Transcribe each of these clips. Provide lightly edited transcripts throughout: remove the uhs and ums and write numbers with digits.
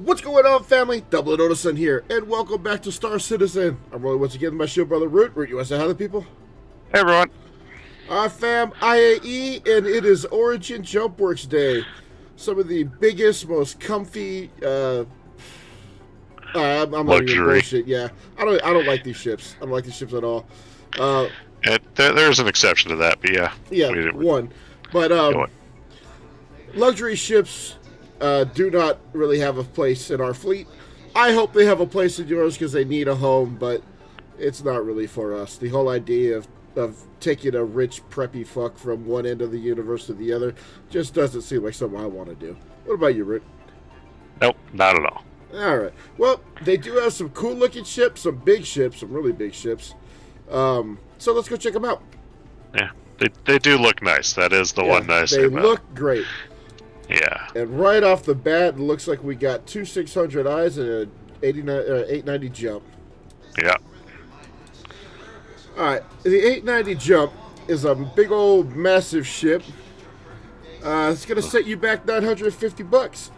What's going on, family? Dublin Odinson here, and welcome back to Star Citizen. I'm rolling once again with my shield brother, Root. Root, you want to say hi to people? Hey everyone. Fam, IAE, and it is Origin Jumpworks Day. Some of the biggest, most comfy, I'm not even Luxury. bullshit, yeah. I don't like these ships. I don't like these ships at all. There's an exception to that, but yeah. Yeah, one. But, luxury ships do not really have a place in our fleet. I hope they have a place in yours because they need a home, but it's not really for us. The whole idea of taking a rich, preppy fuck from one end of the universe to the other just doesn't seem like something I want to do. What about you, Rick? Nope, not at all. Alright. Well, they do have some cool-looking ships, some big ships, some really big ships. So let's go check them out. Yeah, they do look nice. That is the one nice thing. They look great. Yeah. And right off the bat, it looks like we got two 600Is and an 890 jump. Yeah. Alright, the 890 jump is a big old massive ship. It's going to set you back $950.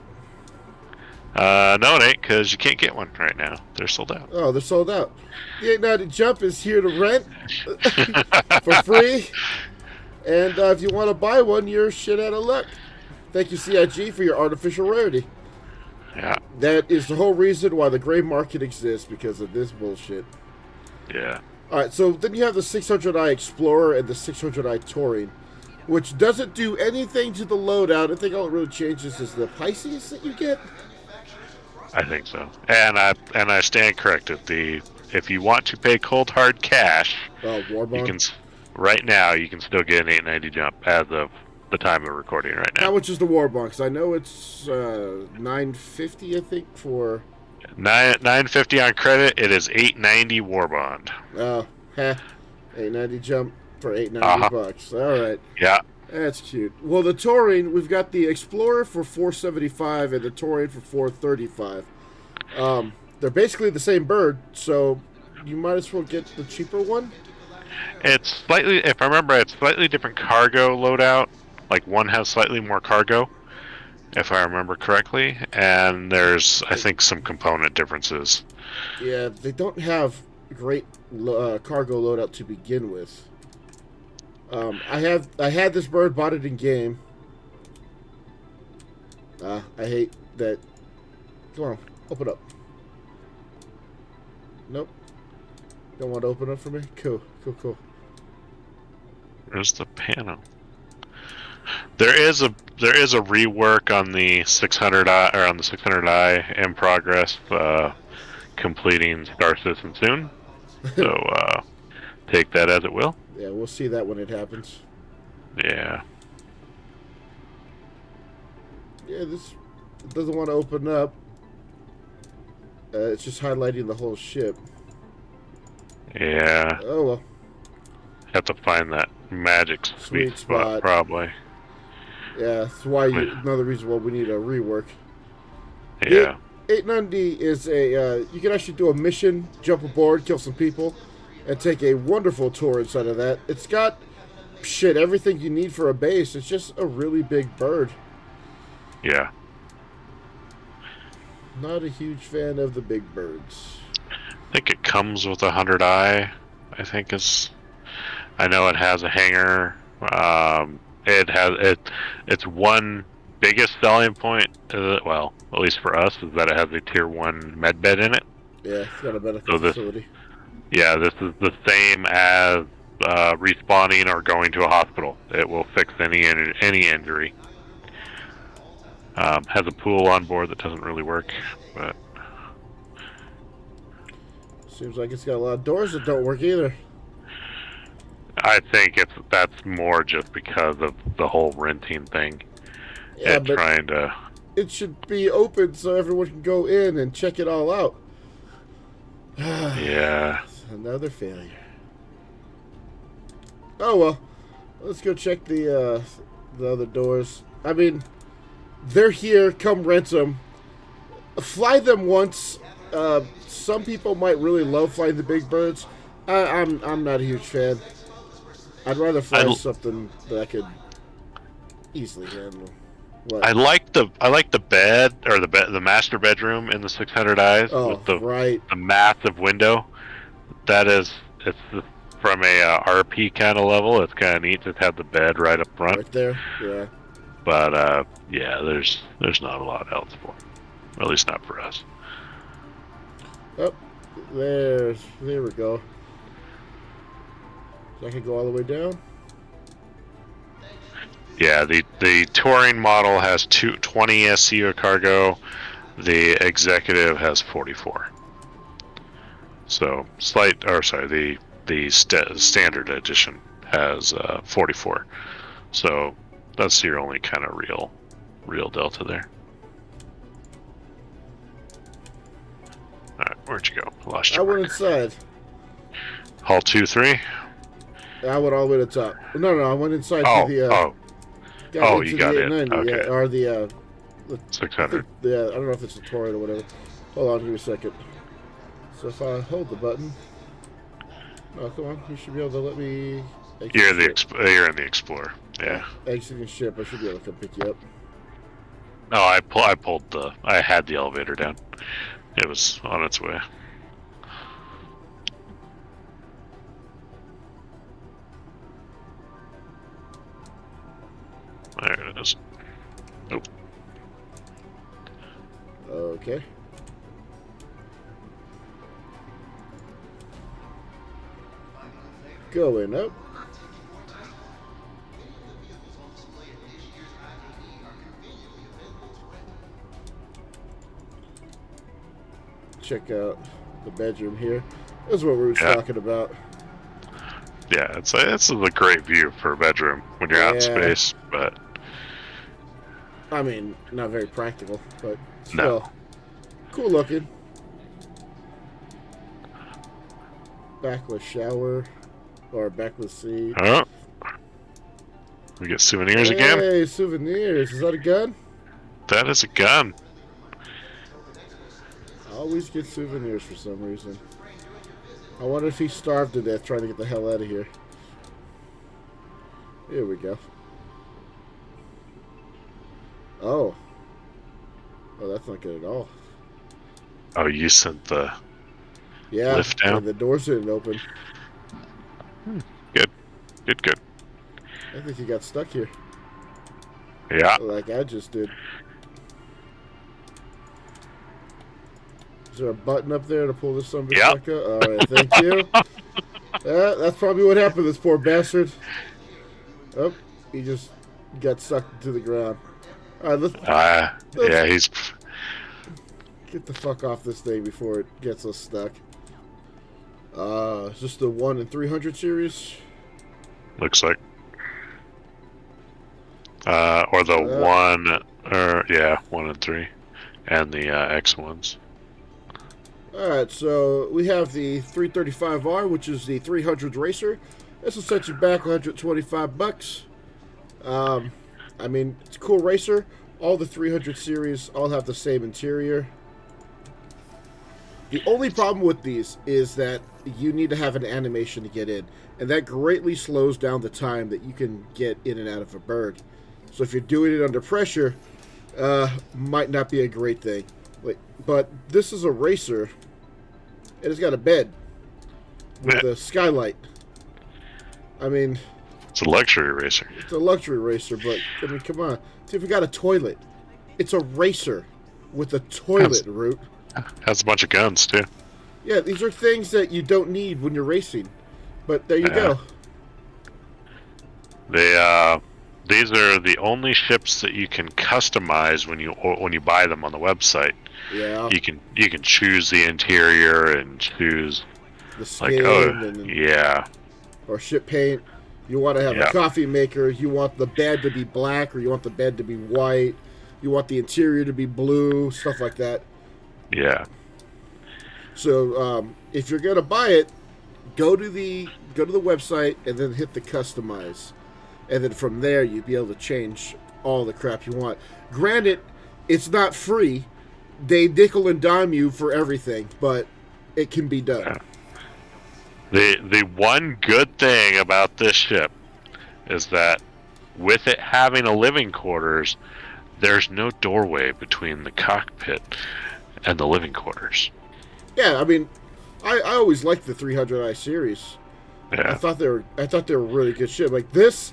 No, it ain't, because you can't get one right now. They're sold out. Oh, they're sold out. The 890 jump is here to rent for free. And if you want to buy one, you're shit out of luck. Thank you, CIG, for your artificial rarity. Yeah. That is the whole reason why the gray market exists, because of this bullshit. Yeah. Alright, so then you have the 600i Explorer and the 600i Touring, which doesn't do anything to the loadout. I think all it really changes is the Pisces that you get. I think so. And I stand corrected. If you want to pay cold hard cash, War Bond. you can right now you can still get an 890 jump as of the time of recording right now. How much is the War Bond? Because I know it's $950, I think, for $950 on credit. It is $890 war bond. Oh, $890 jump for $890. All right. Yeah. That's cute. Well, the Touring, we've got the Explorer for $475 and the Touring for $435. They're basically the same bird, so you might as well get the cheaper one. It's slightly, if I remember, it's slightly different cargo loadout. Like one has slightly more cargo, if I remember correctly, and there's, I think, some component differences. Yeah, they don't have great cargo loadout to begin with. I had this bird, bought it in game. I hate that. Come on, open up. Nope. Don't want to open up for me? Cool. There's the panel. There is a rework on the 600i or on the 600i in progress, completing Star Citizen soon. So take that as it will. Yeah, we'll see that when it happens. Yeah. Yeah, this doesn't want to open up. It's just highlighting the whole ship. Yeah. Oh well. Have to find that magic sweet spot, probably. Yeah, that's why another reason why we need a rework. Yeah. 890 is a you can actually do a mission, jump aboard, kill some people, and take a wonderful tour inside of that. It's got everything you need for a base. It's just a really big bird. Yeah. Not a huge fan of the big birds. I think it comes with 100i. I think I know it has a hangar. Its one biggest selling point, well, at least for us, is that it has a tier 1 med bed in it. Yeah, it's got a medical facility. Yeah, this is the same as respawning or going to a hospital. It will fix any injury. Has a pool on board that doesn't really work, but seems like it's got a lot of doors that don't work either. I think that's more just because of the whole renting thing. Yeah, and but trying to. It should be open so everyone can go in and check it all out. Yeah. Another failure. Oh well, let's go check the other doors. I mean, they're here. Come rent them. Fly them once. Some people might really love flying the big birds. I'm not a huge fan. I'd rather fly something that I could easily handle. What? I like the bed or the master bedroom in the 600i Oh, with the right. massive window. It's from a RP kind of level. It's kind of neat to have the bed right up front. Right there. Yeah. But yeah, there's not a lot else for it. Or at least not for us. Oh, there we go. So I can go all the way down. Yeah, the touring model has 20 SCU cargo. The executive has 44. So the standard edition has 44. So that's your only kind of real delta there. All right, where'd you go? Lost you. I went inside. Hall 2-3. I went all the way to the top. No, I went inside Oh, to the. you got it. Okay. Yeah, or the 600. Yeah, I don't know if it's the Torrent or whatever. Hold on, give me a second. So if I hold the button, oh come on, you should be able to let me. You're in the Explorer. Yeah. Exiting ship, I should be able to come pick you up. No, I had the elevator down. It was on its way. There it is. Nope. Okay. Going up. Check out the bedroom here. This is what we were talking about. Yeah, it's a great view for a bedroom when you're out in space, but I mean, not very practical, but no. still cool looking. Backless shower or backless seat. Oh, we get souvenirs again. Hey, souvenirs! Is that a gun? That is a gun. I always get souvenirs for some reason. I wonder if he starved to death trying to get the hell out of here. Here we go. Oh, that's not good at all. Oh, you sent the lift down? The doors didn't open. Good. I think he got stuck here. Yeah. Like I just did. Is there a button up there to pull this son of a Yep. back up? All right, thank you. That's probably what happened to this poor bastard. Oh, he just got sucked to the ground. All right, let's yeah, he's... get the fuck off this thing before it gets us stuck. Is this the 1 in 300 series? Looks like. Or the 1 in 3. And the X1s. Alright, so we have the 335R, which is the 300 racer. This will set you back $125. I mean, it's a cool racer. All the 300 series all have the same interior. The only problem with these is that you need to have an animation to get in, and that greatly slows down the time that you can get in and out of a berg. So if you're doing it under pressure, might not be a great thing. But this is a racer, and it's got a bed with a skylight. I mean, it's a luxury racer. It's a luxury racer, but I mean, come on. See if we got a toilet. It's a racer with a toilet, Root. Has a bunch of guns too. Yeah, these are things that you don't need when you're racing. But there you go. These are the only ships that you can customize when you buy them on the website. Yeah. You can choose the interior and choose the skin yeah. Or ship paint. You want to have a coffee maker. You want the bed to be black, or you want the bed to be white. You want the interior to be blue, stuff like that. Yeah. So if you're gonna buy it, go to the website and then hit the customize, and then from there you'll be able to change all the crap you want. Granted, it's not free. They nickel and dime you for everything, but it can be done. The one good thing about this ship is that with it having a living quarters, there's no doorway between the cockpit and the living quarters. Yeah, I mean, I always liked the 300i series. Yeah. I thought they were really good ship. Like this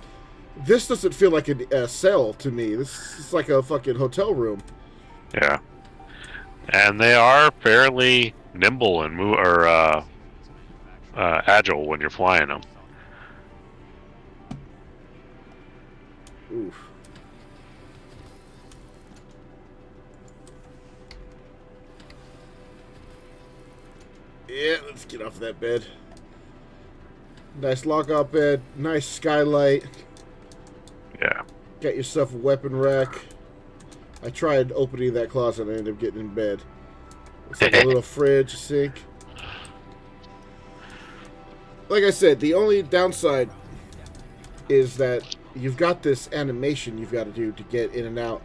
doesn't feel like a cell to me. This is like a fucking hotel room. Yeah. And they are fairly nimble and agile when you're flying them. Oof. Yeah, let's get off that bed. Nice lockout bed. Nice skylight. Yeah. Got yourself a weapon rack. I tried opening that closet and I ended up getting in bed. It's like a little fridge, sink. Like I said, the only downside is that you've got this animation you've got to do to get in and out.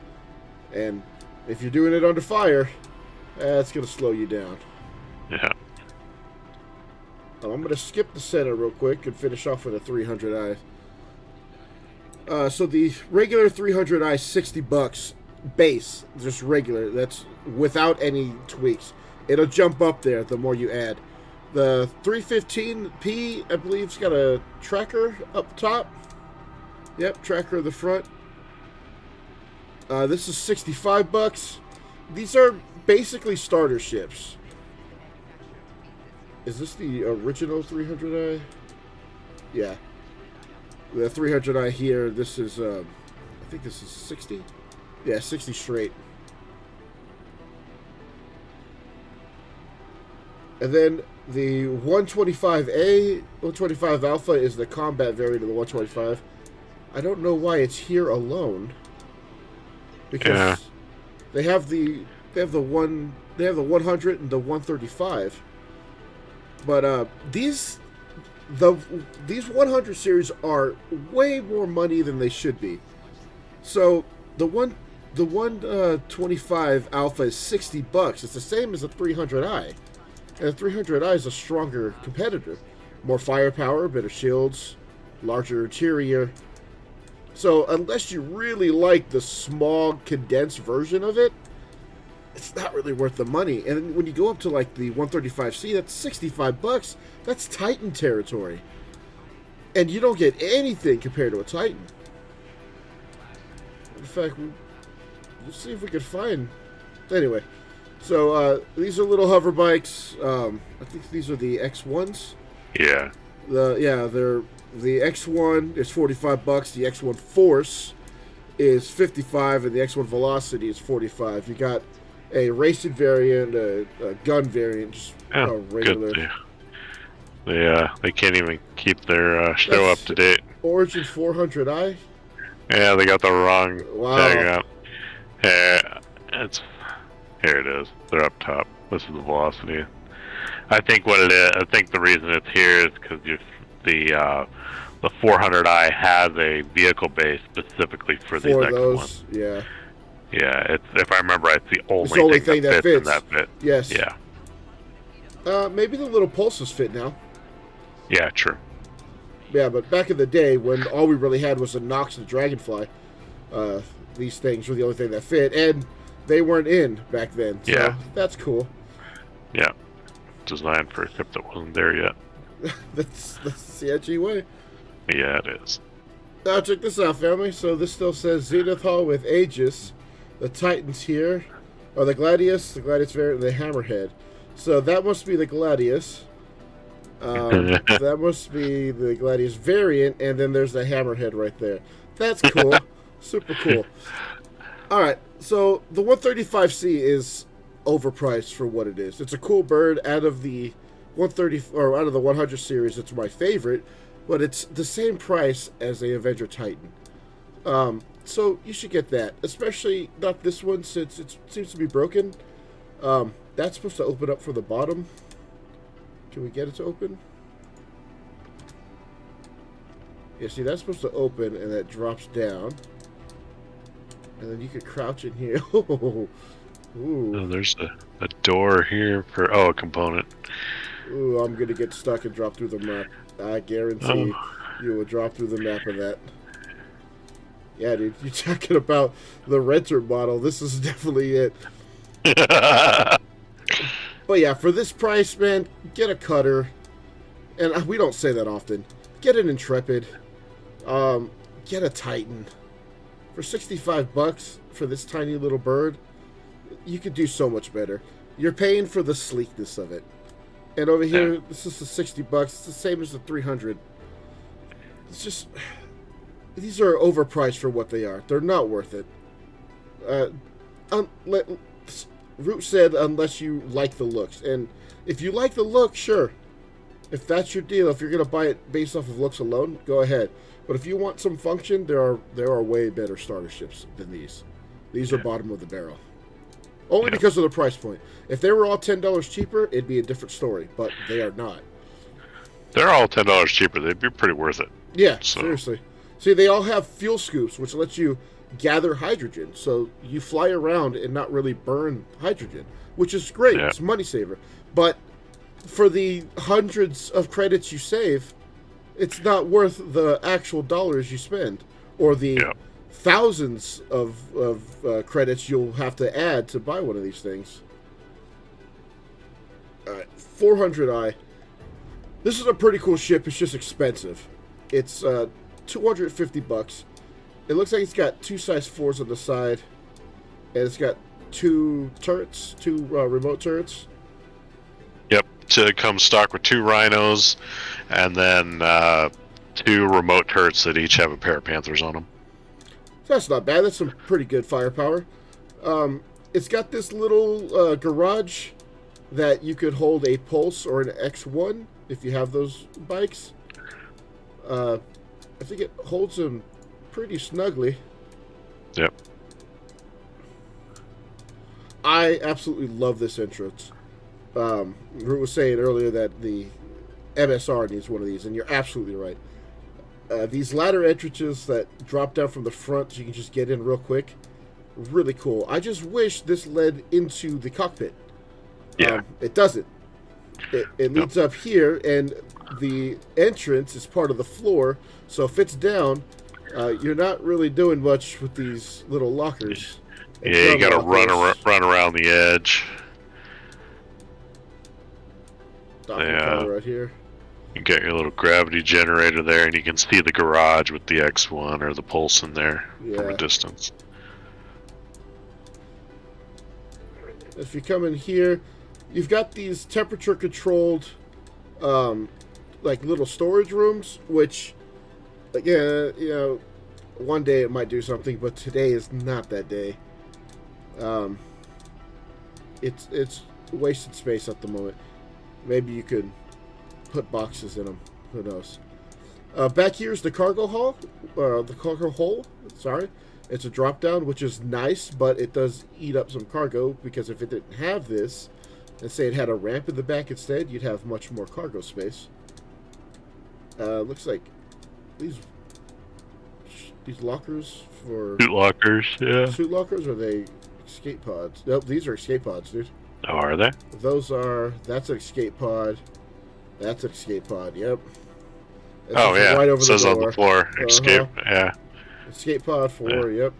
And if you're doing it under fire, it's going to slow you down. Yeah. I'm going to skip the center real quick and finish off with a 300i. So the regular 300i, $60 base, just regular. That's without any tweaks. It'll jump up there the more you add. The 315p, I believe, has got a tracker up top. Yep, tracker in the front. This is $65. These are basically starter ships. Is this the original 300i? Yeah. The 300i here, this is, I think this is 60? Yeah, 60 straight. And then the 125A, 125 Alpha is the combat variant of the 125. I don't know why it's here alone. Because they have the 100 and the 135. But these 100 series are way more money than they should be. So the 125 Alpha is $60. It's the same as the 300i. And the 300i is a stronger competitor. More firepower, better shields, larger interior. So unless you really like the small, condensed version of it, it's not really worth the money. And when you go up to like the 135C, that's $65. That's Titan territory. And you don't get anything compared to a Titan. In fact, we'll see if we can find... Anyway, so these are little hover bikes. I think these are the X1s. Yeah. The X1 is $45. The X1 Force is $55, and the X1 Velocity is $45. You got a racing variant, a gun variant, just regular. Good. They can't even keep their show up to date. Origin 400i. Yeah, they got the wrong tag up. Yeah, here it is. They're up top. This is the Velocity. I think what it is. I think the reason it's here is because the 400i has a vehicle base specifically for these X1s. Yeah. Yeah, if I remember right, it's the only thing that fits in that fit. Yes. Yeah. Maybe the little pulses fit now. Yeah, true. Yeah, but back in the day when all we really had was a Nox and a Dragonfly, these things were the only thing that fit, and they weren't in back then. So yeah. That's cool. Yeah. Designed for a ship that wasn't there yet. that's the edgy way. Yeah, it is. Now check this out, family. So this still says Zenith Hall with Aegis. The Titans here are the Gladius variant, and the Hammerhead. So that must be the Gladius. That must be the Gladius variant, and then there's the Hammerhead right there. That's cool. Super cool. Alright, so the 135C is overpriced for what it is. It's a cool bird. Out of the 100 series, it's my favorite, but it's the same price as a Avenger Titan. So you should get that, especially not this one since it seems to be broken. That's supposed to open up from the bottom. Can we get it to open? Yeah, see, that's supposed to open and that drops down. And then you could crouch in here. Ooh. Oh, there's a door here for a component. Ooh, I'm gonna get stuck and drop through the map. I guarantee you will drop through the map of that. Yeah, dude, you're talking about the renter model. This is definitely it. But yeah, for this price, man, get a cutter. And we don't say that often. Get an Intrepid. Get a Titan. For $65 for this tiny little bird, you could do so much better. You're paying for the sleekness of it. And over here, this is the $60. It's the same as the 300. It's just, these are overpriced for what they are. They're not worth it. Root said unless you like the looks. And if you like the look, sure. If that's your deal, if you're going to buy it based off of looks alone, go ahead. But if you want some function, there are way better starter ships than these. These are bottom of the barrel. Only because of the price point. If they were all $10 cheaper, it'd be a different story. But they are not. They're all $10 cheaper. They'd be pretty worth it. Yeah, seriously. See, they all have fuel scoops, which lets you gather hydrogen. So you fly around and not really burn hydrogen, which is great. Yeah. It's a money saver. But for the hundreds of credits you save, it's not worth the actual dollars you spend, or the thousands of credits you'll have to add to buy one of these things. All right, 400i. This is a pretty cool ship. It's just expensive. It's $250. It looks like it's got 2 size 4s on the side, and it's got 2 turrets, 2 remote turrets. Yep, to come stock with 2 rhinos, and then 2 remote turrets that each have a pair of Panthers on them. So that's not bad. That's some pretty good firepower. It's got this little garage that you could hold a Pulse or an X1 if you have those bikes. I think it holds them pretty snugly. Yep. I absolutely love this entrance. Root was saying earlier that the MSR needs one of these, and you're absolutely right. These ladder entrances that drop down from the front so you can just get in real quick, really cool. I just wish this led into the cockpit. Yeah. It doesn't. It leads up here, and the entrance is part of the floor, so if it's down, you're not really doing much with these little lockers. Yeah, you gotta run around the edge. Right here. You got your little gravity generator there, and you can see the garage with the X1 or the Pulse in there from a distance. If you come in here, you've got these temperature-controlled, like little storage rooms, which, again, you know, one day it might do something, but today is not that day. It's wasted space at the moment. Maybe you could put boxes in them. Who knows? Back here is the cargo hall. The cargo hole. Sorry. It's a drop down, which is nice, but it does eat up some cargo, because if it didn't have this, and say it had a ramp in the back instead, you'd have much more cargo space. Looks like these lockers for... Suit lockers, yeah. Suit lockers, or are they escape pods? Nope, these are escape pods, dude. Oh, are they? That's an escape pod. That's an escape pod, yep. It's yeah, right over it says on the floor. Escape, yeah. Escape pod 4, yep.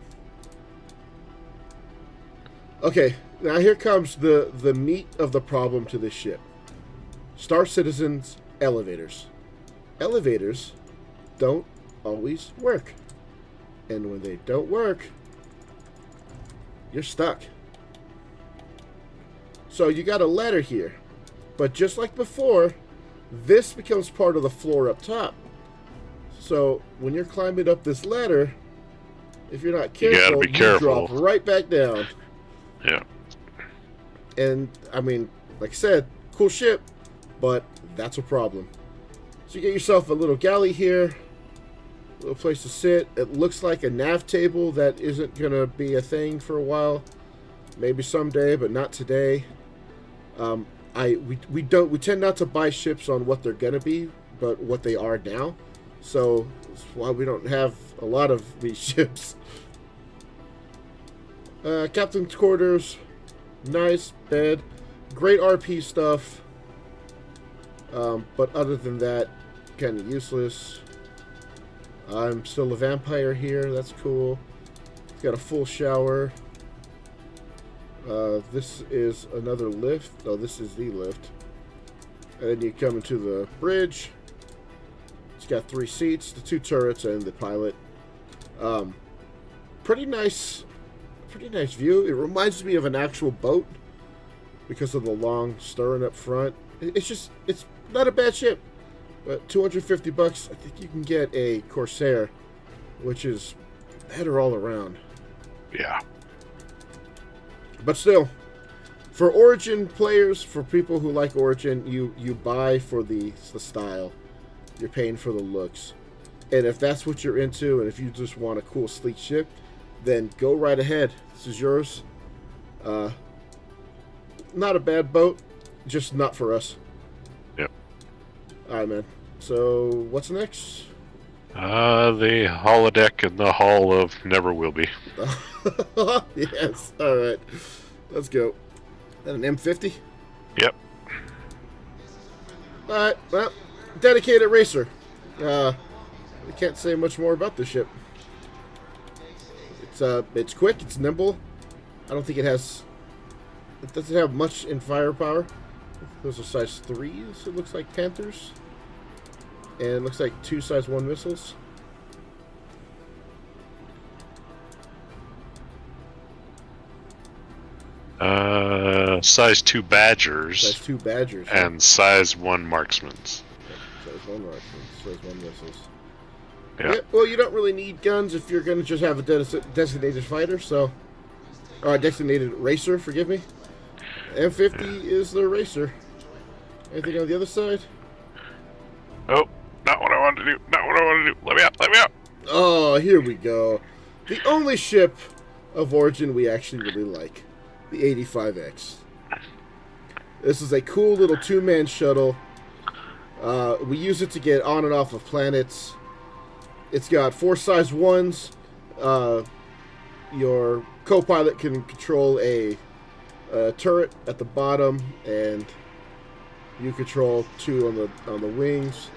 Okay, now here comes the meat of the problem to this ship. Star Citizen's elevators. Elevators don't always work. And when they don't work, you're stuck. So you got a ladder here. But just like before, this becomes part of the floor up top. So when you're climbing up this ladder, if you're not careful, you drop right back down. Yeah. And, I mean, like I said, cool ship, but that's a problem. So you get yourself a little galley here, a little place to sit. It looks like a nav table that isn't going to be a thing for a while. Maybe someday, but not today. We tend not to buy ships on what they're going to be, but what they are now. So that's why we don't have a lot of these ships. Captain's quarters, nice bed, great RP stuff. But other than that, kind of useless. I'm still a vampire here. That's cool. It's got a full shower. This is another lift. Oh, this is the lift. And then you come into the bridge. It's got 3 seats, the 2 turrets, and the pilot. Pretty nice view. It reminds me of an actual boat because of the long stern up front. It's not a bad ship. But $250, I think you can get a Corsair, which is better all around. Yeah. But still, for Origin players, for people who like Origin, you buy for the style. You're paying for the looks. And if that's what you're into, and if you just want a cool, sleek ship, then go right ahead. This is yours. Not a bad boat, just not for us. Yep. Alright, man. So, what's next? The holodeck and the hull of Never Will Be. Yes. Alright. Let's go. That an M50? Yep. Alright, well, dedicated racer. I can't say much more about this ship. It's quick, it's nimble. I don't think it doesn't have much in firepower. Those are size 3s, it looks like Panthers. And it looks like 2 size 1 missiles. Size 2 Badgers. Size 2 Badgers. And size 1 Marksmans. Size 1 Marksmans, size 1 missiles. Yeah. Well, you don't really need guns if you're going to just have a designated fighter, so... Or a designated racer, forgive me. M50 is the racer. Anything on the other side? Oh, not what I wanted to do. Not what I wanted to do. Let me out. Let me out. Oh, here we go. The only ship of Origin we actually really like. The 85X. This is a cool little 2-man shuttle. We use it to get on and off of planets. It's got 4 size 1s. Your co-pilot can control a turret at the bottom, and you control 2 on the wings.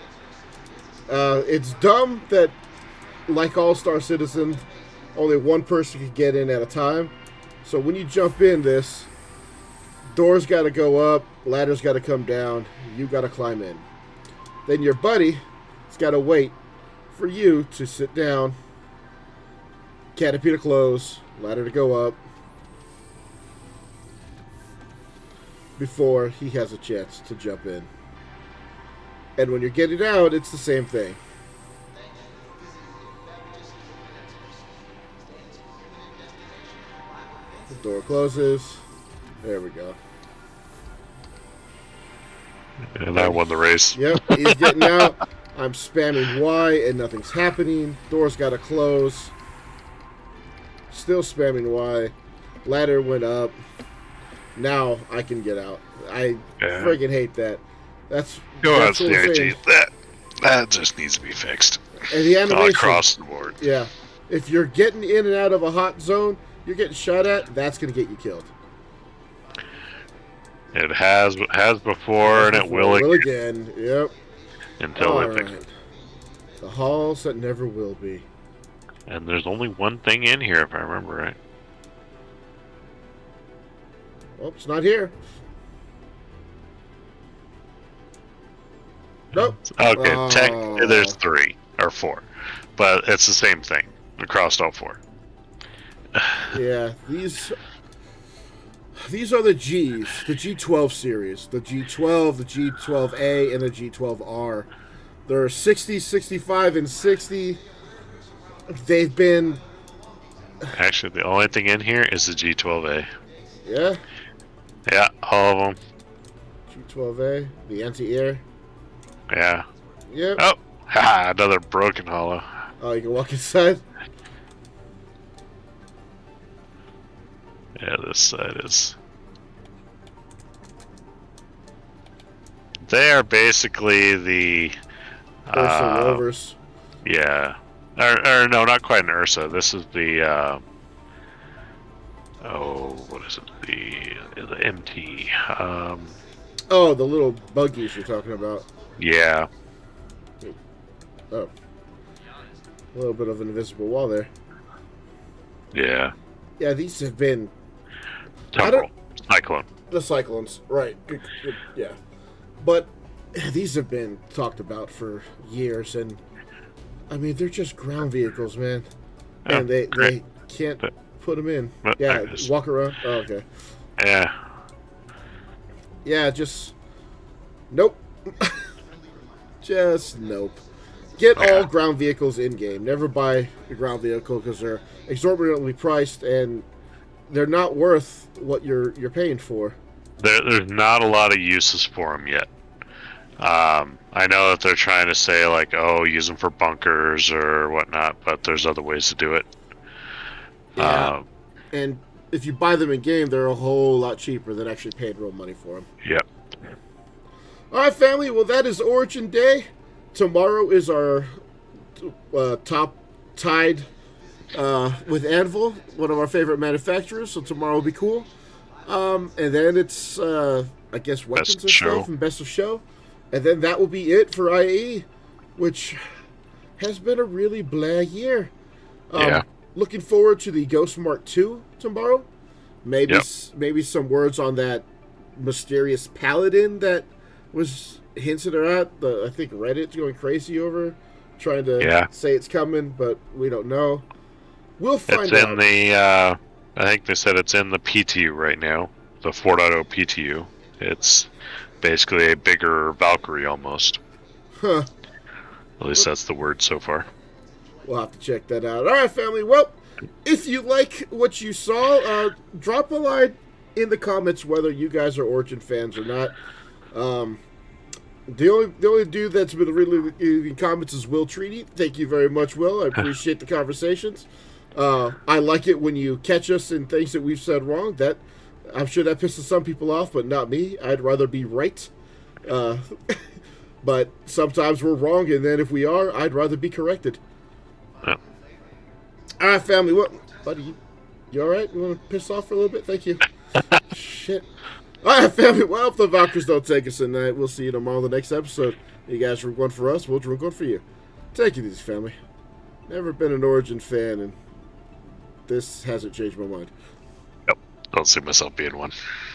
It's dumb that, like all Star Citizen, only 1 person can get in at a time. So when you jump in this, doors got to go up, ladders got to come down, you got to climb in. Then your buddy has got to wait for you to sit down, caterpillar close, ladder to go up, before he has a chance to jump in. And when you're getting out, it's the same thing. The door closes. There we go. And I won the race. Yep, he's getting out. I'm spamming Y and nothing's happening. Doors gotta close. Still spamming Y. Ladder went up. Now I can get out. I friggin' hate that. That's CIG. That just needs to be fixed. And the animation all across the board. Yeah. If you're getting in and out of a hot zone, you're getting shot at, that's gonna get you killed. It has before, and it will again. Yep. Until they fix it. The halls that never will be. And there's only one thing in here, if I remember right. Oh, it's not here. Nope. Okay, technically there's 3 or 4, but it's the same thing across all 4. Yeah, these are the Gs, the G12 series, the G12, the G12A, and the G12R. There are 60, 65, and 60. They've been... Actually, the only thing in here is the G12A. Yeah? Yeah, all of them. G12A, the anti-air. Yeah. Yep. Oh, ha! Another broken hollow. Oh, you can walk inside? Yeah, this side is... They are basically the... Ursa Rovers. Yeah. Or no, not quite an Ursa. This is the... what is it? The MT. Oh, the little buggies you're talking about. Yeah. Oh. A little bit of an invisible wall there. Yeah. Yeah, these have been... Temporal. Cyclone. The cyclones, right. Good, yeah. But these have been talked about for years, and I mean, they're just ground vehicles, man. Yeah, And they can't put them in. Yeah, walk around. Oh, okay. Yeah. Yeah, just... Nope. Just nope. Get all ground vehicles in-game. Never buy a ground vehicle because they're exorbitantly priced and they're not worth what you're paying for. There's not a lot of uses for them yet. I know that they're trying to say, like, oh, use them for bunkers or whatnot, but there's other ways to do it. Yeah. And if you buy them in-game, they're a whole lot cheaper than actually paying real money for them. Yep. All right, family. Well, that is Origin Day. Tomorrow is our top tied with Anvil, one of our favorite manufacturers. So tomorrow will be cool. And then it's, I guess, weapons and stuff and best of show. And then that will be it for IAE, which has been a really blah year. Looking forward to the Ghost Mark II tomorrow. Maybe some words on that mysterious paladin that was hinted at. I think Reddit's going crazy over, trying to say it's coming, but we don't know. We'll find out. It's in the, I think they said it's in the PTU right now, the 4.0 PTU. It's basically a bigger Valkyrie almost. Huh. At least that's the word so far. We'll have to check that out. All right, family. Well, if you like what you saw, drop a line in the comments whether you guys are Origin fans or not. The only dude that's been really in comments is Will Treaty. Thank you very much, Will. I appreciate the conversations. I like it when you catch us in things that we've said wrong. That I'm sure that pisses some people off, but not me. I'd rather be right. But sometimes we're wrong, and then if we are, I'd rather be corrected. Yeah. All right, family. What, buddy? You all right? You want to piss off for a little bit? Thank you. Shit. All right, family. Well, if the Valkyries don't take us tonight, we'll see you tomorrow in the next episode. You guys drink one for us, we'll drink one for you. Take it easy, family. Never been an Origin fan, and this hasn't changed my mind. Nope. Don't see myself being one.